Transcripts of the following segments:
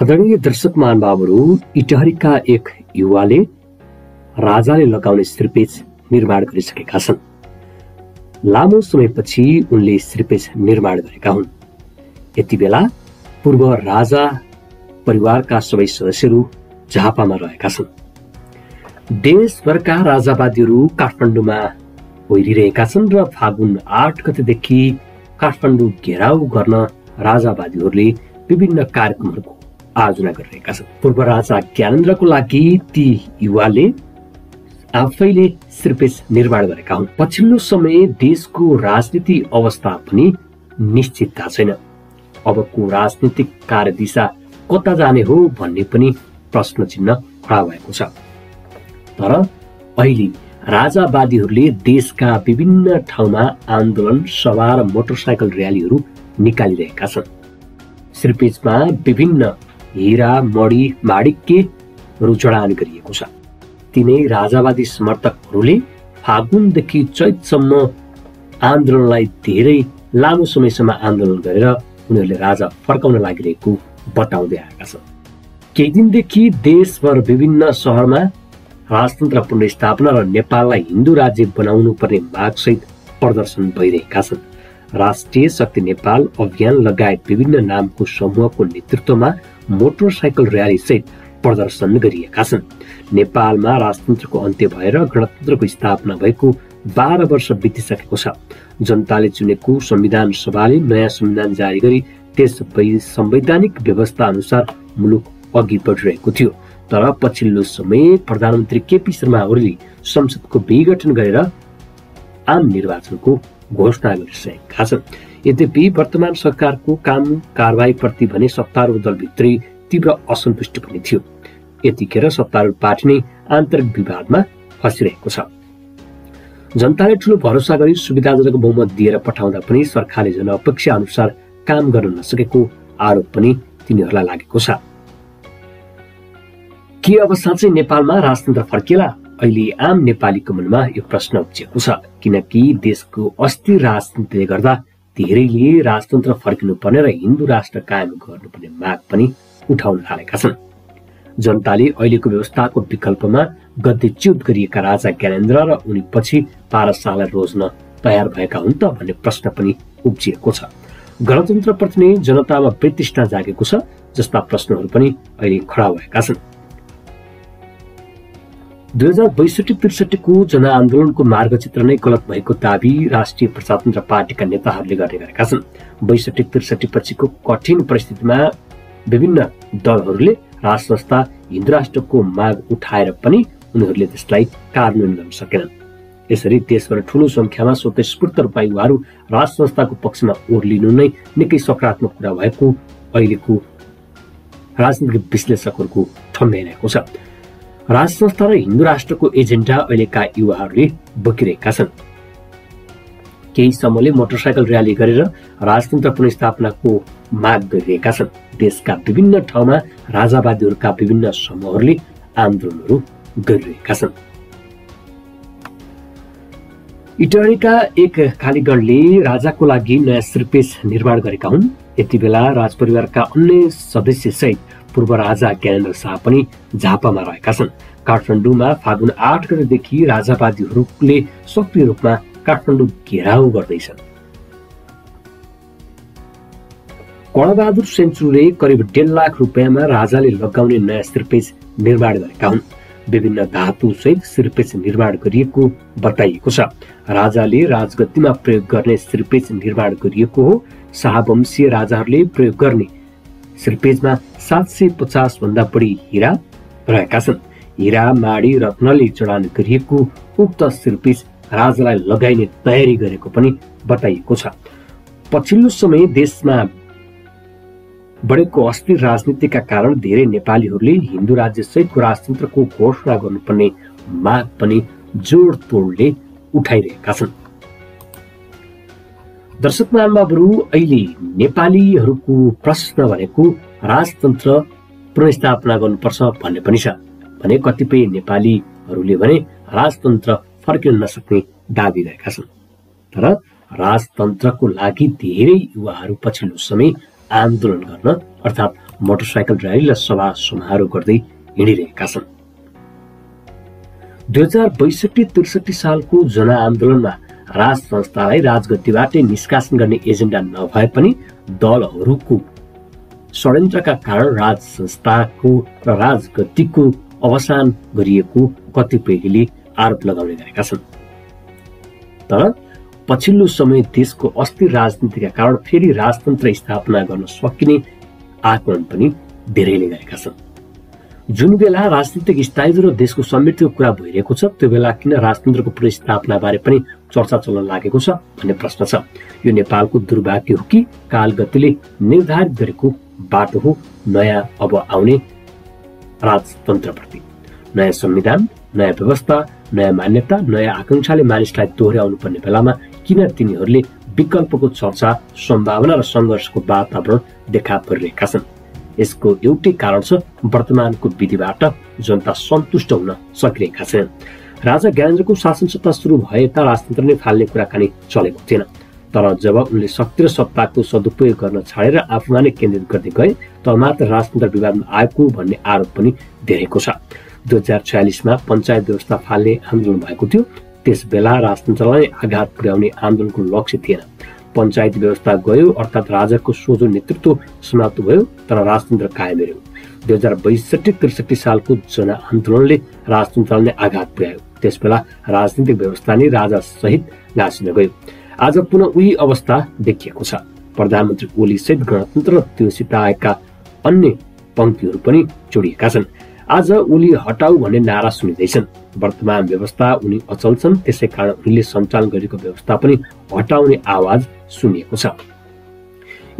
आदरणीय दर्शक महानुभावहरू, इटहरीका एक युवाले राजाले लगाउने श्रीपेच निर्माण गरिसकेका छन्। लामो समयपछि उनले श्रीपेच निर्माण गरेका हुन्। यति बेला पूर्व राजा परिवारका सबै सदस्यहरू झापामा रहेका छन्। देशभरका राजावादीहरू काठमाडौँमा ओइरिरहेका छन् र फागुन 8 गतेदेखि काठमाडौँ घेराउ गर्न राजावादीहरूले विभिन्न कार्यक्रमहरूको आयोजना गरिरहेका छन्। पूर्व राजा ज्ञानेन्द्रको लागि ती युवाले आफैले श्रीपेच निर्माण गरेका हुन्। पछिल्लो समय देशको राजनीति अवस्था पनि निश्चित थाहा छैन। अबको राजनीतिक कार्यदिशा कता जाने हो भन्ने पनि प्रश्न चिन्ह खडा भएको छ। तर अहिले राजावादीहरूले देशका विभिन्न ठाउँमा आन्दोलन सभा र मोटरसाइकल र्यालीहरू निकालिरहेका छन्। श्रीपेचमा विभिन्न हीरा, मणि, माणिक्यहरू जडान गरिएको छ। तिनै राजावादी समर्थकहरूले फागुनदेखि चैतसम्म आन्दोलनलाई धेरै लामो समयसम्म आन्दोलन गरेर उनीहरूले राजा फर्काउन लागिरहेको बताउँदै आएका छन्। केही दिनदेखि देशभर विभिन्न शहरमा राजतन्त्र पुनर्स्थापना र नेपाललाई हिन्दू राज्य बनाउनु पर्ने मागसहित प्रदर्शन भइरहेका छन्। राष्ट्रिय शक्ति नेपाल अभियान लगायत विभिन्न नामको समूहको नेतृत्वमा मोटरसाइकल र्याली सहित प्रदर्शन गरिएका छन्। नेपालमा राजतन्त्रको अन्त्य भएर गणतन्त्रको स्थापना भएको 12 वर्ष बितिसकेको छ। जनताले चुनेको संविधान सभाले नयाँ संविधान जारी गरी त्यस संवैधानिक व्यवस्था अनुसार मुलुक अघि बढिरहेको थियो। तर पछिल्लो समय प्रधानमन्त्री केपी शर्मा ओलीले संसदको विघटन गरेर आम निर्वाचनको घोषणा गरिसकेका छन्। यद्यपि वर्तमान सरकारको काम कारबाहीप्रति भने सत्तारूढ दलभित्रै तीव्र असन्तुष्टि पनि थियो। यतिखेर सत्तारूढ पार्टी नै आन्तरिक विवादमा फँसिरहेको छ। जनताले ठूलो भरोसा गरी सुविधाजनक बहुमत दिएर पठाउँदा पनि सरकारले जनअपेक्षा अनुसार काम गर्न नसकेको आरोप पनि तिनीहरूलाई लागेको छ। के अब साँच्चै नेपालमा राजतन्त्र फर्किएला? अहिले आम नेपालीको मनमा यो प्रश्न उब्जिएको छ, किनकि देशको अस्थिर राजनीतिले गर्दा धेरैले राजतन्त्र फर्किनु पर्ने र हिन्दू राष्ट्र कायम गर्नुपर्ने माग पनि उठाउन थालेका छन्। जनताले अहिलेको व्यवस्थाको विकल्पमा गद्दीच्युत गरिएका राजा ज्ञानेन्द्र र उनी पछि पारसलाई रोज्न तयार भएका हुन् त भन्ने प्रश्न पनि उब्जिएको छ। गणतन्त्रप्रति नै जनतामा प्रतिष्ठा जागेको छ जस्ता प्रश्नहरू पनि अहिले खडा भएका छन्। 2062-63 को जनआन्दोलनको मार्गचित्र नै गलत भएको दावी राष्ट्रिय प्रजातन्त्र पार्टीका नेताहरूले गरेका छन्। 62-63 पछिको कठिन परिस्थितिमा विभिन्न दलहरूले राष्ट्र संस्था हिन्दू राष्ट्रको माग उठाएर पनि उनीहरूले त्यसलाई कार्यान्वयन गर्न सकेनन्। यसरी देशभर ठूलो संख्यामा स्वतस्फूर्त रूपमा युवाहरू राष्ट्र संस्थाको पक्षमा ओर्लिनु नै निकै सकारात्मक कुरा भएको अहिलेको राजनीतिक विश्लेषकहरूको ठम्ब्याइरहेको छ। राष्ट्र संस्था र हिन्दू राष्ट्रको एजेन्डा अहिलेका युवाहरूले बोकिरहेका छन्। केही समूहले मोटरसाइकल र्याली गरेर राजतन्त्र पुनर्स्थापनाको माग गरिरहेका छन्। देशका विभिन्न ठाउँमा राजावादीहरूका विभिन्न समूहहरूले आन्दोलनहरू गरिरहेका छन्। इटहरीका एक कालीगढले राजाको लागि नयाँ श्रीपेच निर्माण गरेका हुन्। यति बेला राजपरिवारका अन्य सदस्य सहित पूर्व राजा ज्ञानेन्द्र शाह पनि झापामा रहेका छन्। काठमाडौँमा फागुन 8 गतेदेखि राजावादीहरूले सक्रिय रूपमा काठमाडौँ घेराउ गर्दैछन्। कर्णबहादुर सेन्चुरीले करिब 1.5 लाख रुपियाँमा राजाले लगाउने नयाँ श्रीपेच निर्माण गरेका हुन्। विभिन्न धातु सहित श्रीपेच निर्माण गरिएको बताइएको छ। राजाले राजगद्दीमा प्रयोग गर्ने श्रीपेच निर्माण गरिएको हो। शाहवंशीय राजाहरूले प्रयोग गर्ने श्रीपेचमा 750 भन्दा बढी हीरा रहेका छन्। हीरा, माडी, रत्नले जडान गरिएको उक्त श्रीपेच राजालाई लगाइने तयारी गरेको पनि बताइएको छ। पछिल्लो समय देशमा बढेको अस्थिर राजनीतिका कारण धेरै नेपालीहरूले हिन्दू राज्य सहितको राजतन्त्रको घोषणा गर्नुपर्ने माग पनि जोडतोडले उठाइरहेका छन्। दर्शक महानुभावहरू, अहिले नेपालीहरूको प्रश्न भनेको राजतन्त्र पुनर्स्थापना गर्नुपर्छ भन्ने पनि छ भने कतिपय नेपालीहरूले भने राजतन्त्र फर्किन नसक्ने दाबी गरेका छन्। तर राजतन्त्रको लागि धेरै युवाहरू पछिल्लो समय आन्दोलन गर्न अर्थात् मोटरसाइकल र्याली र सभा समारोह गर्दै हिँडिरहेका छन्। 2062-63 सालको जनआन्दोलनमा राज संस्थालाई राजगद्दीबाटै निष्कासन गर्ने एजेन्डा नभए पनि दलहरूको षड्यन्त्रका कारण राज संस्थाको र राजगद्दीको अवसान गरिएको कतिपयले आरोप लगाउने गरेका छन्। तर पछिल्लो समय देशको अस्थिर राजनीतिका कारण फेरि राजतन्त्र स्थापना गर्न सकिने आकलन पनि धेरैले गरेका छन्। जुन बेला राजनीतिक स्थायित्व र देशको समृद्धिको कुरा भइरहेको छ त्यो बेला किन राजतन्त्रको पुनर्स्थापना बारे पनि चर्चा चल्न लागेको छ भन्ने प्रश्न छ। यो नेपालको दुर्भाग्य हो कि कालगतिले निर्धारित गरेको बाटो हो नयाँ अब आउने राजतन्त्रप्रति। नयाँ संविधान, नयाँ व्यवस्था, नयाँ मान्यता, नयाँ आकांक्षाले मानिसलाई दोहोर्याउनु पर्ने बेलामा किन तिनीहरूले विकल्पको चर्चा, सम्भावना र सङ्घर्षको वातावरण देखा परिरहेका छन्? यसको एउटै कारण छ वर्तमानको विधिबाट जनता सन्तुष्ट हुन सकिरहेका छैनन्। राजा ज्ञानेन्द्रको शासन सत्ता सुरु भए यता राजतन्त्र नै फाल्ने कुराकानी चलेको थिएन। तर जब उनले शक्ति र सत्ताको सदुपयोग गर्न छाडेर आफूमा नै केन्द्रित गर्दै गए तब मात्र राजतन्त्र विवादमा आएको भन्ने आरोप पनि धेरैको छ। 2046मा पञ्चायत व्यवस्था फाल्ने आन्दोलन भएको थियो। त्यस बेला राजतन्त्रलाई आघात पुर्याउने आन्दोलनको लक्ष्य थिएन। पञ्चायत व्यवस्था गयो अर्थात् राजाको सोझो नेतृत्व समाप्त भयो तर राजतन्त्र कायम रह्यो। 2062-63 सालको जनआन्दोलनले राजतन्त्रलाई नै आघात पुर्यायो। त्यसबेला राजनीतिक व्यवस्था नै राजा सहित गाँसिन गयो। आज पुनः उही अवस्था देखिएको छ। प्रधानमन्त्री ओली सहित गणतन्त्र र त्योसित आएका अन्य पंक्तिहरू पनि जोडिएका छन्। आज ओली हटाऊ भन्ने नारा सुनिँदैछन्। वर्तमान व्यवस्था उनी अचल छन्, त्यसै कारण उनले सञ्चालन गरेको व्यवस्था पनि हटाउने आवाज सुनिएको छ।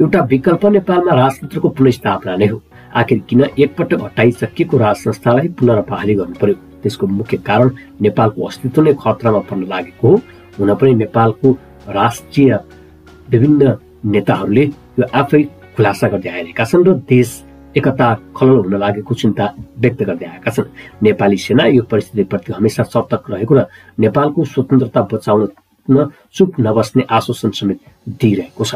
एउटा विकल्प नेपालमा राजतन्त्रको पुनर्स्थापना नै हो। आखिर किन एकपटक हटाइसकिएको राज संस्थालाई पुनर्बहाली गर्नु पर्यो? त्यसको मुख्य कारण नेपालको अस्तित्व नै खतरामा पर्न लागेको हो। हुन पनि नेपालको राष्ट्रिय विभिन्न नेताहरूले यो आफै खुलासा गर्दै आइरहेका छन् र देश एकता खलल हुन लागेको चिन्ता व्यक्त गर्दै आएका छन्। नेपाली सेना यो परिस्थितिप्रति हमेसा सतर्क रहेको र नेपालको स्वतन्त्रता बचाउन चुप नबस्ने आश्वासन समेत दिइरहेको छ।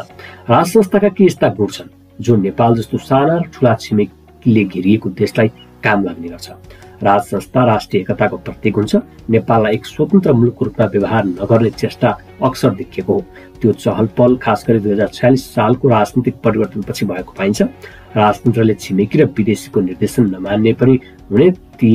राज संस्थाका के यस्ता गुण छन् जो नेपाल जस्तो साना र ठूला छिमेकीले घेरिएको देशलाई काम लाग्ने गर्छ? राज संस्था राष्ट्रिय एकताको प्रतीक हुन्छ। नेपाललाई एक स्वतन्त्र मुलुकको रूपमा व्यवहार नगर्ने चेष्टा अक्सर देखिएको हो। त्यो चहल पहल खास गरी 2046 सालको राजनीतिक परिवर्तनपछि भएको पाइन्छ। राजतन्त्रले छिमेकी र विदेशीको निर्देशन नमान्ने पनि हुने, ती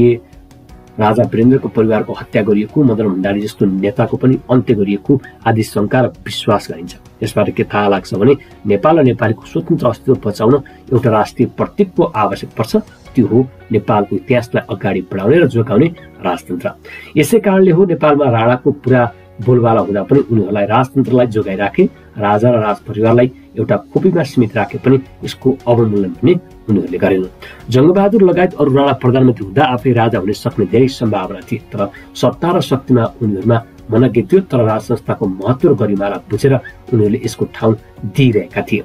राजा वीरेन्द्रको परिवारको हत्या गरिएको, मदन भण्डारी जस्तो नेताको पनि अन्त्य गरिएको आदि शंका र विश्वास गरिन्छ। यसबाट के थाहा लाग्छ भने नेपाल र नेपालीको स्वतन्त्र अस्तित्व बचाउन एउटा राष्ट्रिय प्रतीकको आवश्यक पर्छ। त्यो हो नेपालको इतिहासलाई अगाडि बढाउने र जोगाउने राजतन्त्र। यसै कारणले हो नेपालमा राणाको पुरा बोलबाला हुँदा पनि उनीहरूलाई राजतन्त्रलाई जोगाइराखे, राजा र राजपरिवारलाई एउटा खोपीमा सीमित राखे पनि यसको अवमूल्यन भने उनीहरूले गरेनन्। जङ्गबहादुर लगायत अरू राणा प्रधानमन्त्री हुँदा आफै राजा हुन सक्ने धेरै सम्भावना थिए, तर सत्ता र शक्तिमा उनीहरूमा मनज्ञ थियो। तर राज संस्थाको महत्त्व र गरिमालाई बुझेर उनीहरूले यसको ठाउँ दिइरहेका थिए।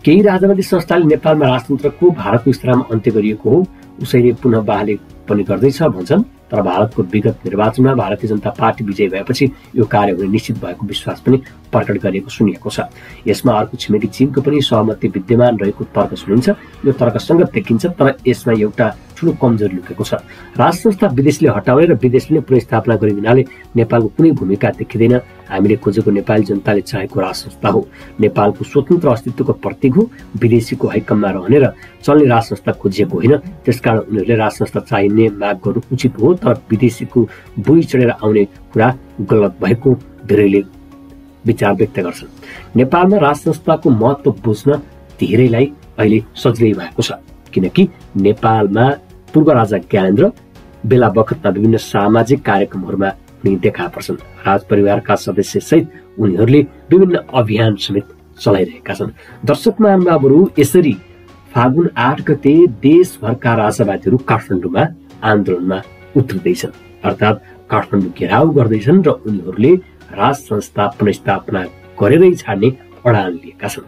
केही राजनैतिक संस्थाले नेपालमा राजतन्त्रको भारतको स्तरमा अन्त्य गरिएको हो, उसैले पुनः बहाली पनि गर्दैछ भन्छन्। तर भारतको विगत निर्वाचनमा भारतीय जनता पार्टी विजयी भएपछि यो कार्य हुने निश्चित भएको विश्वास पनि प्रकट गरिएको सुनिएको छ। यसमा अर्को छिमेकी चीनको पनि सहमति विद्यमान रहेको तर्क सुनिन्छ। यो तर्कसङ्गत देखिन्छ, तर यसमा एउटा ठूलो कमजोरी लुकेको छ। राज संस्था विदेशले हटाउने र विदेशले पुनर्स्थापना गरिदिनाले नेपालको कुनै भूमिका देखिँदैन। हामीले खोजेको नेपाली जनताले चाहेको राज संस्था हो। नेपालको स्वतन्त्र अस्तित्वको प्रतीक हो। विदेशीको हैकममा रहने र चल्ने राज संस्था खोजिएको होइन। त्यसकारण उनीहरूले राज संस्था चाहिने माग गर्नु उचित हो, तर विदेशीको बुई चढेर आउने कुरा गलत भएको धेरैले विचार व्यक्त गर्छन्। नेपालमा राज संस्थाको महत्त्व बुझ्न धेरैलाई अहिले सजिलै भएको छ, किनकि नेपालमा पूर्व राजा ज्ञानेन्द्र बेला बखतमा विभिन्न सामाजिक कार्यक्रमहरूमा उनी देखा पर्छन्। राजपरिवारका सदस्य सहित उनीहरूले विभिन्न अभियान समेत चलाइरहेका छन्। दर्शक महानुभावहरू, यसरी फागुन 8 गते देशभरका राजावादीहरू काठमाडौँमा आन्दोलनमा उत्रिँदैछन्, अर्थात् काठमाडौँ घेराउ गर्दैछन् र उनीहरूले राज संस्था पुनर्स्थापना गरेरै छाड्ने अडान लिएका छन्।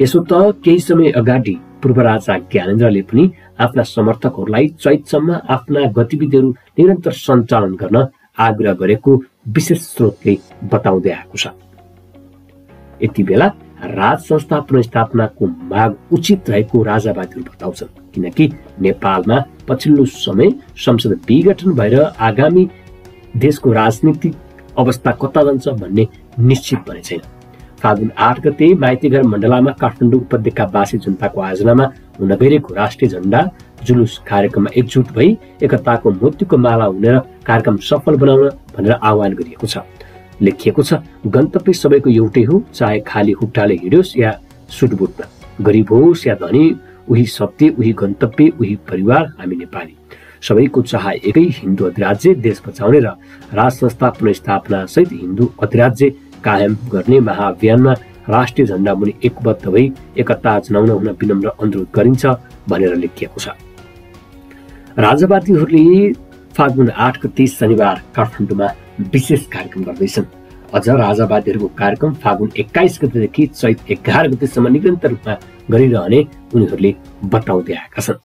यसो त केही समय अगाडि पूर्व राजा ज्ञानेन्द्रले पनि आफ्ना समर्थकहरूलाई चैतसम्म आफ्ना गतिविधिहरू निरन्तर सञ्चालन गर्न आग्रह गरेको विशेष स्रोतले बताउँदै आएको छ। यति बेला राज संस्था पुनर्स्थापनाको माग उचित रहेको राजावादीहरू बताउँछन्, किनकि नेपालमा पछिल्लो समय संसद विघटन भएर आगामी देशको राजनीतिक अवस्था कता जान्छ भन्ने निश्चित भने छैन। फागुन 8 गते माइतीघर मण्डलामा काठमाडौँ उपत्यकावासी जनताको आयोजनामा हुन गइरहेको राष्ट्रिय झण्डा जुलुस कार्यक्रममा एकजुट भई एकताको मोतीको माला हुनेर कार्यक्रम सफल बनाउन भनेर आह्वान गरिएको छ। लेखिएको छ, गन्तव्य सबैको एउटै हो, चाहे खाली खुट्टाले हिँड्योस् या सुटबुटमा, गरिब होस् या धनी, उही सत्य, उही गन्तव्य, उही परिवार, हामी नेपाली। सबैको चाह एकै हिन्दू अधिराज्य देश बचाउने र राज संस्था पुनर्स्थापना सहित हिन्दू अधिराज्य कायम गर्ने महाअभियानमा राष्ट्रिय झण्डा मुनि एकबद्ध भई एकता जनाउन हुन विनम्र अनुरोध गरिन्छ भनेर लेखिएको छ। राजावादीहरूले फागुन 8 गते शनिबार काठमाडौँमा विशेष कार्यक्रम गर्दैछन्। अझ राजावादीहरूको कार्यक्रम फागुन 21 गतेदेखि चैत 11 गतेसम्म निरन्तर रूपमा गरिरहने उनीहरूले बताउँदै आएका छन्।